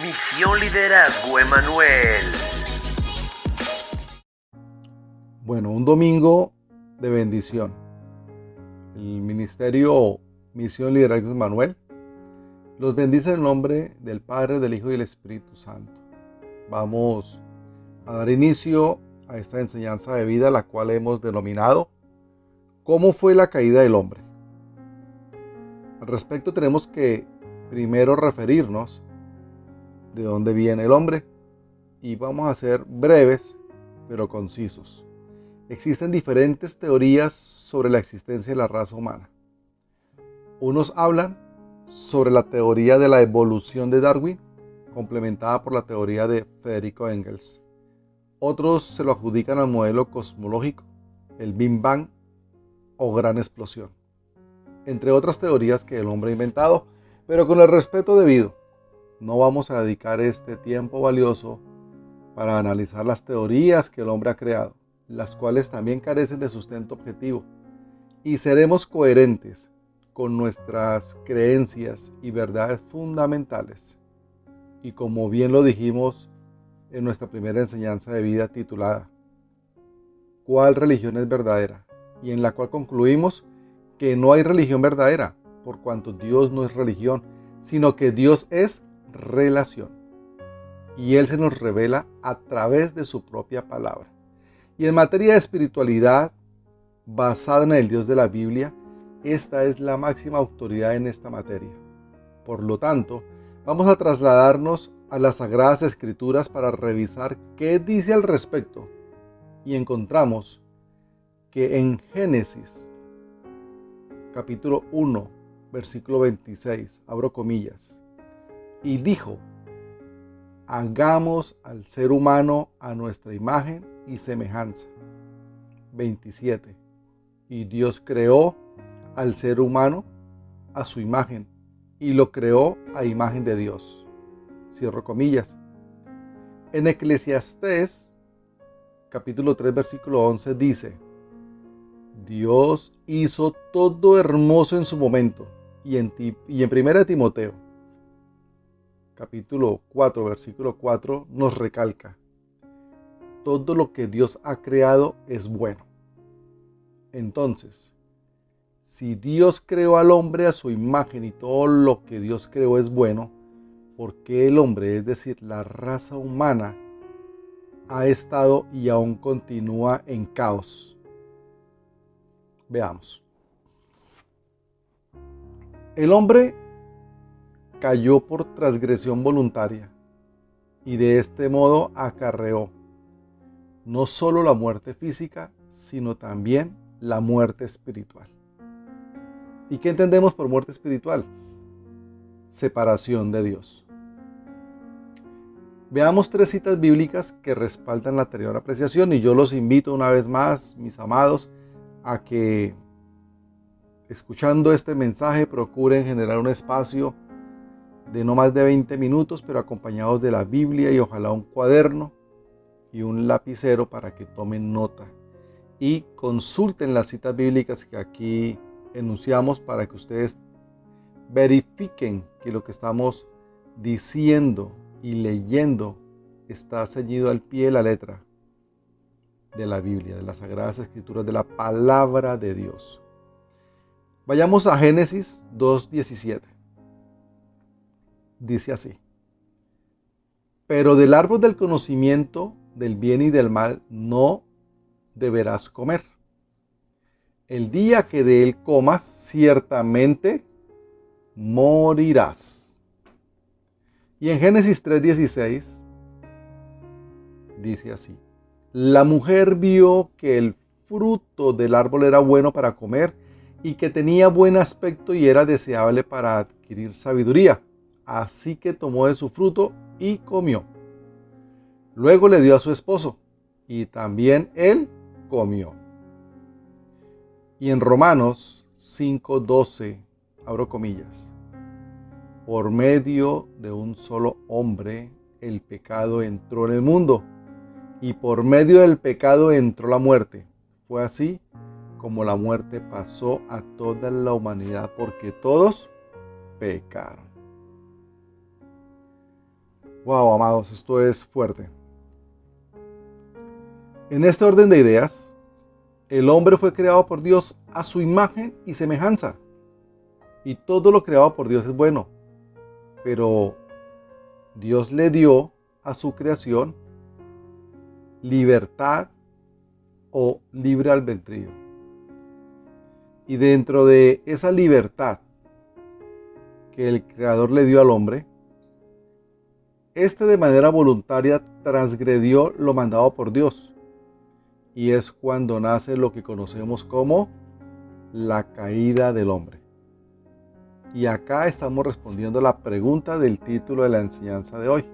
Misión Liderazgo Emanuel. Bueno, un domingo de bendición. El ministerio Misión Liderazgo Emanuel los bendice en el nombre del Padre, del Hijo y del Espíritu Santo. Vamos a dar inicio a esta enseñanza de vida, la cual hemos denominado ¿Cómo fue la caída del hombre? Al respecto tenemos que primero referirnos de dónde viene el hombre y vamos a ser breves pero concisos. Existen diferentes teorías sobre la existencia de la raza humana. Unos hablan sobre la teoría de la evolución de Darwin, complementada por la teoría de Federico Engels. Otros se lo adjudican al modelo cosmológico, el Big Bang o gran explosión, entre otras teorías que el hombre ha inventado, pero con el respeto debido. No vamos a dedicar este tiempo valioso para analizar las teorías que el hombre ha creado, las cuales también carecen de sustento objetivo, y seremos coherentes con nuestras creencias y verdades fundamentales. Y como bien lo dijimos en nuestra primera enseñanza de vida titulada ¿Cuál religión es verdadera? Y en la cual concluimos que no hay religión verdadera, por cuanto Dios no es religión, sino que Dios es relación. Y Él se nos revela a través de su propia palabra. Y en materia de espiritualidad, basada en el Dios de la Biblia, esta es la máxima autoridad en esta materia. Por lo tanto, vamos a trasladarnos a las Sagradas Escrituras para revisar qué dice al respecto. Y encontramos que en Génesis, capítulo 1, versículo 26, abro comillas, y dijo, hagamos al ser humano a nuestra imagen y semejanza. 27. Y Dios creó al ser humano a su imagen y lo creó a imagen de Dios. Cierro comillas. En Eclesiastés, capítulo 3, versículo 11 dice, Dios hizo todo hermoso en su momento. Y en 1 Timoteo, capítulo 4, versículo 4, nos recalca, todo lo que Dios ha creado es bueno. Entonces, si Dios creó al hombre a su imagen y todo lo que Dios creó es bueno, ¿por qué el hombre, es decir, la raza humana, ha estado y aún continúa en caos? Veamos. El hombre cayó por transgresión voluntaria y de este modo acarreó no solo la muerte física, sino también la muerte espiritual. ¿Y qué entendemos por muerte espiritual? Separación de Dios. Veamos tres citas bíblicas que respaldan la anterior apreciación y yo los invito una vez más, mis amados, a que escuchando este mensaje procuren generar un espacio de no más de 20 minutos, pero acompañados de la Biblia y ojalá un cuaderno y un lapicero para que tomen nota y consulten las citas bíblicas que aquí enunciamos para que ustedes verifiquen que lo que estamos diciendo y leyendo está ceñido al pie de la letra de la Biblia, de las Sagradas Escrituras, de la palabra de Dios. Vayamos a Génesis 2:17. Dice así, pero del árbol del conocimiento del bien y del mal no deberás comer. El día que de él comas, ciertamente morirás. Y en Génesis 3:16 dice así, la mujer vio que el fruto del árbol era bueno para comer y que tenía buen aspecto y era deseable para adquirir sabiduría. Así que tomó de su fruto y comió. Luego le dio a su esposo y también él comió. Y en Romanos 5:12, abro comillas, por medio de un solo hombre el pecado entró en el mundo y por medio del pecado entró la muerte. Fue así como la muerte pasó a toda la humanidad porque todos pecaron. Wow, amados, esto es fuerte. En este orden de ideas, el hombre fue creado por Dios a su imagen y semejanza. Y todo lo creado por Dios es bueno. Pero Dios le dio a su creación libertad o libre albedrío. Y dentro de esa libertad que el Creador le dio al hombre, este de manera voluntaria transgredió lo mandado por Dios. Y es cuando nace lo que conocemos como la caída del hombre. Y acá estamos respondiendo a la pregunta del título de la enseñanza de hoy.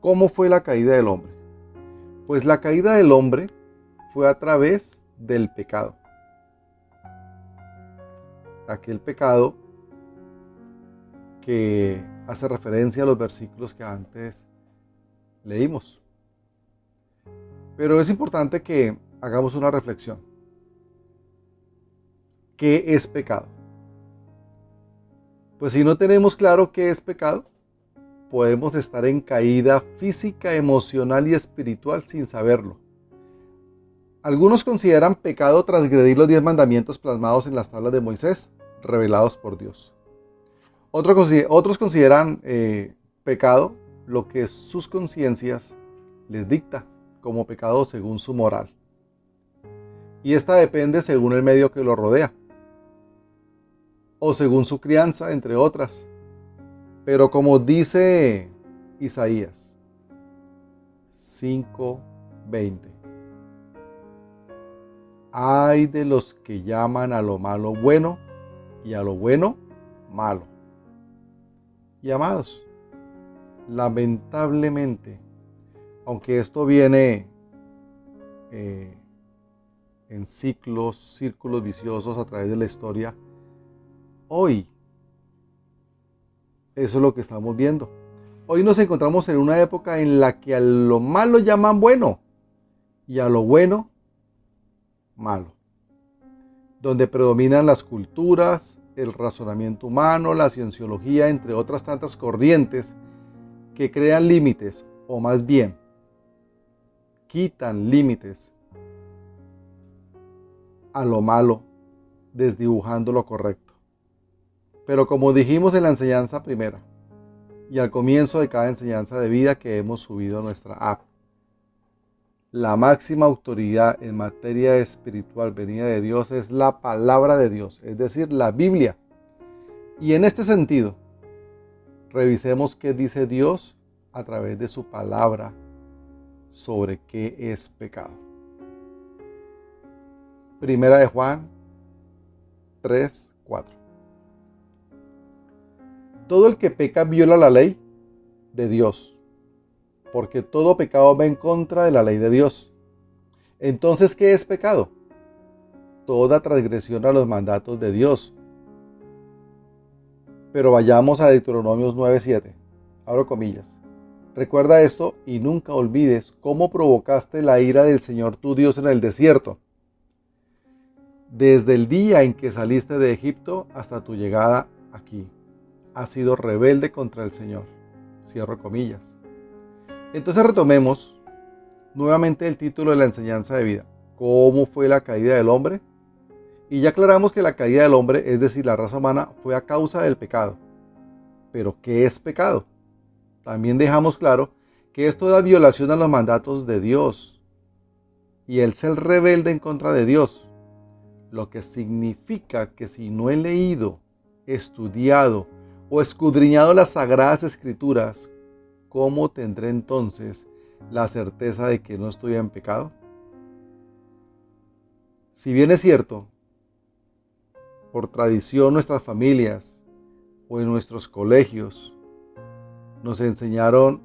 ¿Cómo fue la caída del hombre? Pues la caída del hombre fue a través del pecado. Aquel pecado que hace referencia a los versículos que antes leímos. Pero es importante que hagamos una reflexión. ¿Qué es pecado? Pues si no tenemos claro qué es pecado, podemos estar en caída física, emocional y espiritual sin saberlo. Algunos consideran pecado transgredir los 10 mandamientos plasmados en las tablas de Moisés, revelados por Dios. Otros consideran pecado lo que sus conciencias les dicta como pecado según su moral. Y esta depende según el medio que lo rodea, o según su crianza, entre otras. Pero como dice Isaías 5:20, ay de los que llaman a lo malo bueno y a lo bueno malo. Y amados, lamentablemente, aunque esto viene en círculos viciosos a través de la historia, hoy eso es lo que estamos viendo. Hoy nos encontramos en una época en la que a lo malo llaman bueno y a lo bueno malo, donde predominan las culturas, el razonamiento humano, la cienciología, entre otras tantas corrientes que crean límites, o más bien, quitan límites a lo malo, desdibujando lo correcto. Pero como dijimos en la enseñanza primera, y al comienzo de cada enseñanza de vida que hemos subido a nuestra app, la máxima autoridad en materia espiritual venida de Dios es la palabra de Dios, es decir, la Biblia. Y en este sentido, revisemos qué dice Dios a través de su palabra sobre qué es pecado. Primera de Juan 3:4. Todo el que peca viola la ley de Dios, porque todo pecado va en contra de la ley de Dios. Entonces, ¿qué es pecado? Toda transgresión a los mandatos de Dios. Pero vayamos a Deuteronomios 9:7. Abro comillas. Recuerda esto y nunca olvides cómo provocaste la ira del Señor tu Dios en el desierto, desde el día en que saliste de Egipto hasta tu llegada aquí. Has sido rebelde contra el Señor. Cierro comillas. Entonces retomemos nuevamente el título de la enseñanza de vida. ¿Cómo fue la caída del hombre? Y ya aclaramos que la caída del hombre, es decir, la raza humana, fue a causa del pecado. ¿Pero qué es pecado? También dejamos claro que esto da violación a los mandatos de Dios y el ser rebelde en contra de Dios, lo que significa que si no he leído, estudiado o escudriñado las sagradas escrituras, ¿cómo tendré entonces la certeza de que no estoy en pecado? Si bien es cierto, por tradición nuestras familias o en nuestros colegios nos enseñaron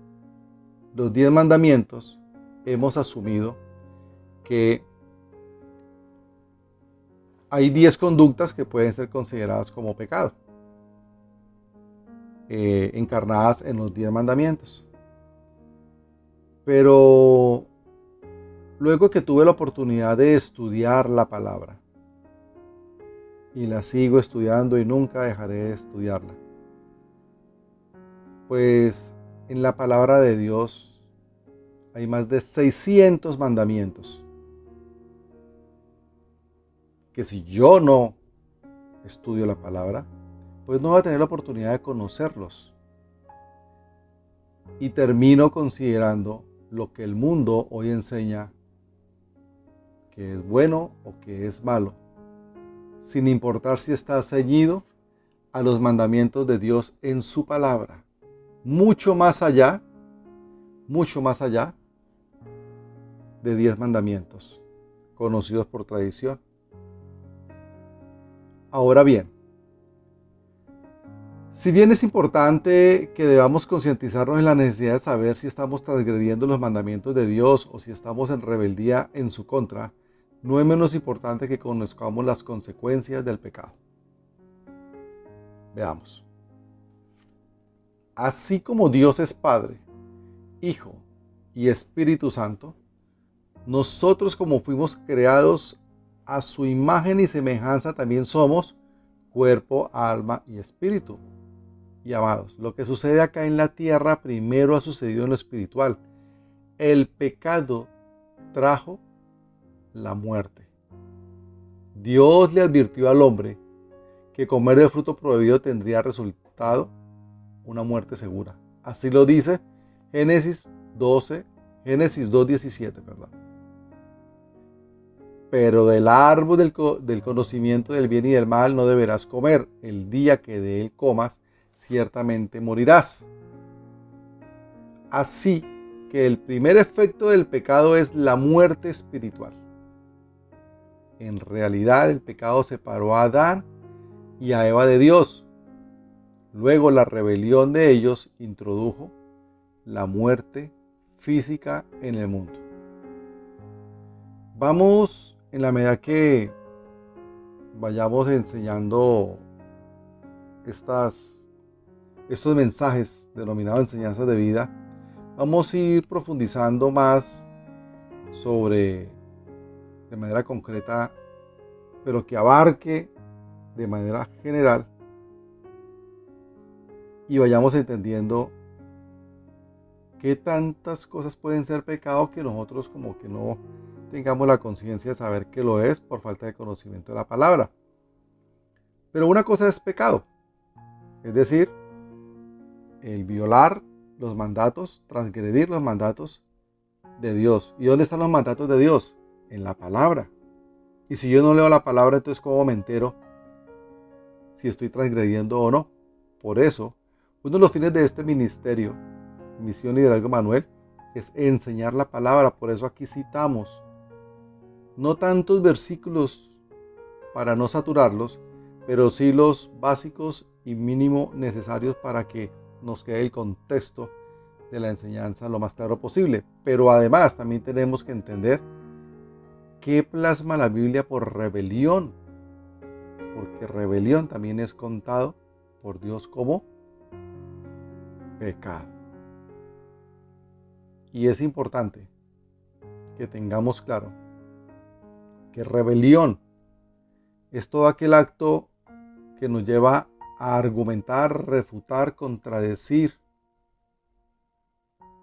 los 10 mandamientos, hemos asumido que hay 10 conductas que pueden ser consideradas como pecado, encarnadas en los 10 mandamientos. Pero luego que tuve la oportunidad de estudiar la palabra, y la sigo estudiando y nunca dejaré de estudiarla, pues en la palabra de Dios hay más de 600 mandamientos que si yo no estudio la palabra, pues no voy a tener la oportunidad de conocerlos. Y termino considerando lo que el mundo hoy enseña que es bueno o que es malo, sin importar si está ceñido a los mandamientos de Dios en su palabra, mucho más allá de 10 mandamientos, conocidos por tradición. Ahora bien, si bien es importante que debamos concientizarnos en la necesidad de saber si estamos transgrediendo los mandamientos de Dios o si estamos en rebeldía en su contra, no es menos importante que conozcamos las consecuencias del pecado. Veamos. Así como Dios es Padre, Hijo y Espíritu Santo, nosotros como fuimos creados a su imagen y semejanza también somos cuerpo, alma y espíritu. Y amados, lo que sucede acá en la tierra primero ha sucedido en lo espiritual. El pecado trajo la muerte. Dios le advirtió al hombre que comer del fruto prohibido tendría resultado una muerte segura. Así lo dice Génesis 2:17, perdón. Pero del árbol del conocimiento del bien y del mal no deberás comer. El día que de él comas, ciertamente morirás. Así que el primer efecto del pecado es la muerte espiritual. En realidad el pecado separó a Adán y a Eva de Dios. Luego la rebelión de ellos introdujo la muerte física en el mundo. Vamos, en la medida que vayamos enseñando estos mensajes denominados enseñanzas de vida, vamos a ir profundizando más sobre, de manera concreta, pero que abarque de manera general y vayamos entendiendo qué tantas cosas pueden ser pecado que nosotros como que no tengamos la conciencia de saber que lo es por falta de conocimiento de la palabra. Pero una cosa es pecado, es decir, el violar los mandatos, transgredir los mandatos de Dios. ¿Y dónde están los mandatos de Dios? En la palabra. Y si yo no leo la palabra, entonces ¿cómo me entero si estoy transgrediendo o no? Por eso, uno de los fines de este ministerio, Misión Liderazgo Manuel, es enseñar la palabra. Por eso aquí citamos no tantos versículos para no saturarlos, pero sí los básicos y mínimo necesarios para que nos quede el contexto de la enseñanza lo más claro posible. Pero además también tenemos que entender qué plasma la Biblia por rebelión, porque rebelión también es contado por Dios como pecado. Y es importante que tengamos claro que rebelión es todo aquel acto que nos lleva a argumentar, refutar, contradecir,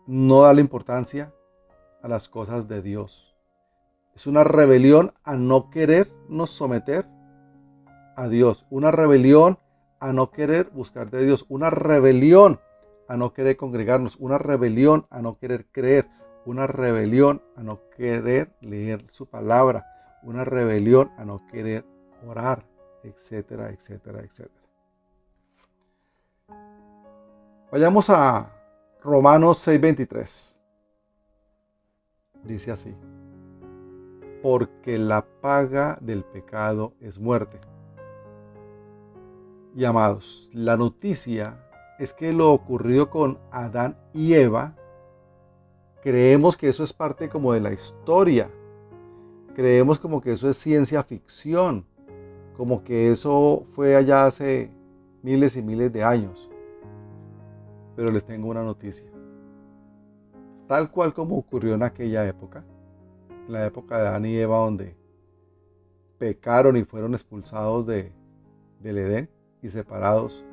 no darle importancia a las cosas de Dios. Es una rebelión a no querernos someter a Dios, una rebelión a no querer buscar de Dios, una rebelión a no querer congregarnos, una rebelión a no querer creer, una rebelión a no querer leer su palabra, una rebelión a no querer orar, etcétera, etcétera, etcétera. Vayamos a Romanos 6:23. Dice así: porque la paga del pecado es muerte. Y amados, la noticia es que lo ocurrido con Adán y Eva, creemos que eso es parte como de la historia. Creemos como que eso es ciencia ficción, como que eso fue allá hace miles y miles de años. Pero les tengo una noticia. Tal cual como ocurrió en aquella época, en la época de Adán y Eva, donde pecaron y fueron expulsados del Edén y separados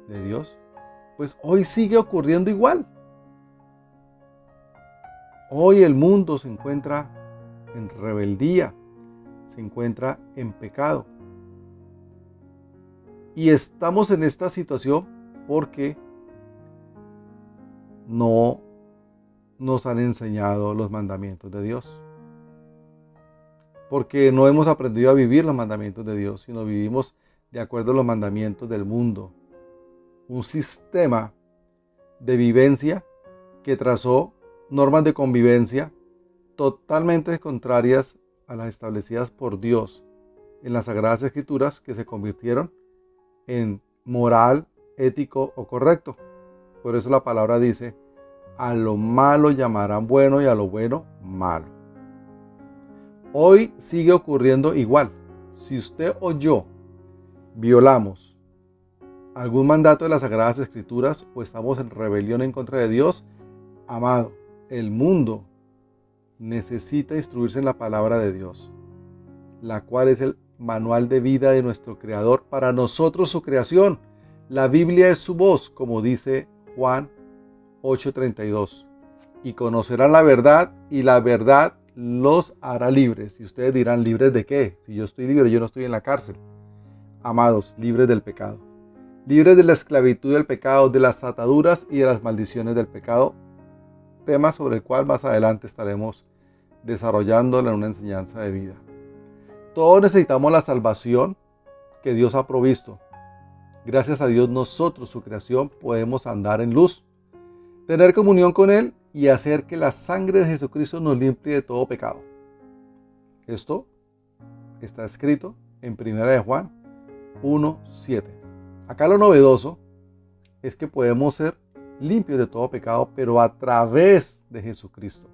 de Dios, pues hoy sigue ocurriendo igual. Hoy el mundo se encuentra en rebeldía, se encuentra en pecado. Y estamos en esta situación porque no nos han enseñado los mandamientos de Dios. Porque no hemos aprendido a vivir los mandamientos de Dios, sino vivimos de acuerdo a los mandamientos del mundo. Un sistema de vivencia que trazó normas de convivencia totalmente contrarias a las establecidas por Dios en las Sagradas Escrituras, que se convirtieron en moral, ético o correcto. Por eso la palabra dice, a lo malo llamarán bueno y a lo bueno malo. Hoy sigue ocurriendo igual. Si usted o yo violamos algún mandato de las Sagradas Escrituras o estamos en rebelión en contra de Dios, amado, el mundo necesita instruirse en la palabra de Dios, la cual es el manual de vida de nuestro Creador para nosotros, su creación. La Biblia es su voz, como dice Juan 8:32. Y conocerán la verdad, y la verdad los hará libres. Y ustedes dirán, ¿libres de qué? Si yo estoy libre, yo no estoy en la cárcel. Amados, libres del pecado. Libres de la esclavitud del pecado, de las ataduras y de las maldiciones del pecado. Tema sobre el cual más adelante estaremos desarrollándolo en una enseñanza de vida. Todos necesitamos la salvación que Dios ha provisto. Gracias a Dios nosotros, su creación, podemos andar en luz, tener comunión con Él y hacer que la sangre de Jesucristo nos limpie de todo pecado. Esto está escrito en 1 de Juan 1:7. Acá lo novedoso es que podemos ser limpios de todo pecado, pero a través de Jesucristo.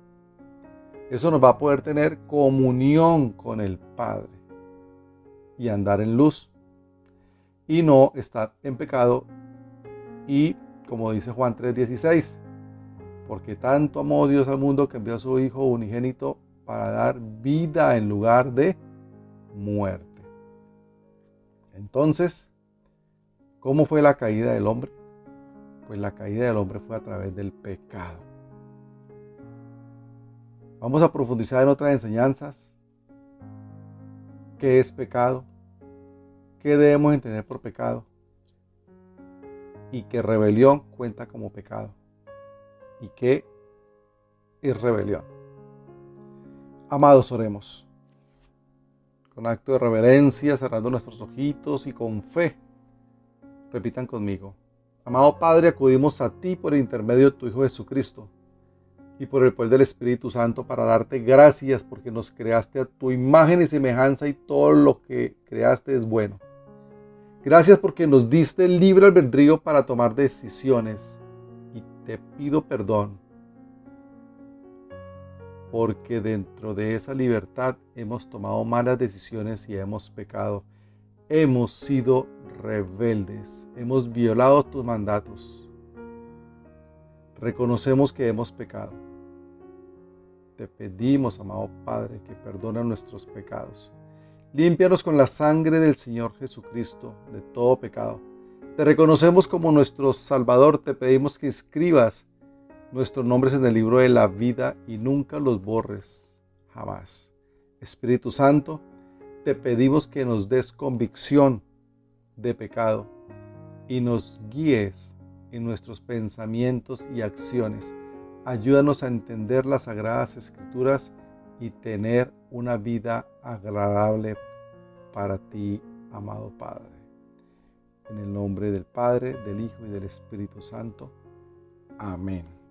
Eso nos va a poder tener comunión con el Padre y andar en luz y no estar en pecado. Y como dice Juan 3:16, porque tanto amó Dios al mundo que envió a su Hijo unigénito para dar vida en lugar de muerte. Entonces, ¿cómo fue la caída del hombre? Pues la caída del hombre fue a través del pecado. Vamos a profundizar en otras enseñanzas. ¿Qué es pecado? ¿Qué debemos entender por pecado? Y que rebelión cuenta como pecado. ¿Y qué es rebelión? Amados, oremos. Con acto de reverencia, cerrando nuestros ojitos y con fe, repitan conmigo. Amado Padre, acudimos a ti por el intermedio de tu Hijo Jesucristo y por el poder del Espíritu Santo para darte gracias porque nos creaste a tu imagen y semejanza y todo lo que creaste es bueno. Gracias porque nos diste el libre albedrío para tomar decisiones y te pido perdón porque dentro de esa libertad hemos tomado malas decisiones y hemos pecado. Hemos sido rebeldes, hemos violado tus mandatos. Reconocemos que hemos pecado. Te pedimos, amado Padre, que perdona nuestros pecados. Límpianos con la sangre del Señor Jesucristo de todo pecado. Te reconocemos como nuestro Salvador. Te pedimos que escribas nuestros nombres en el libro de la vida y nunca los borres, jamás. Espíritu Santo, te pedimos que nos des convicción de pecado y nos guíes en nuestros pensamientos y acciones. Ayúdanos a entender las Sagradas Escrituras y tener una vida agradable para ti, amado Padre. En el nombre del Padre, del Hijo y del Espíritu Santo. Amén.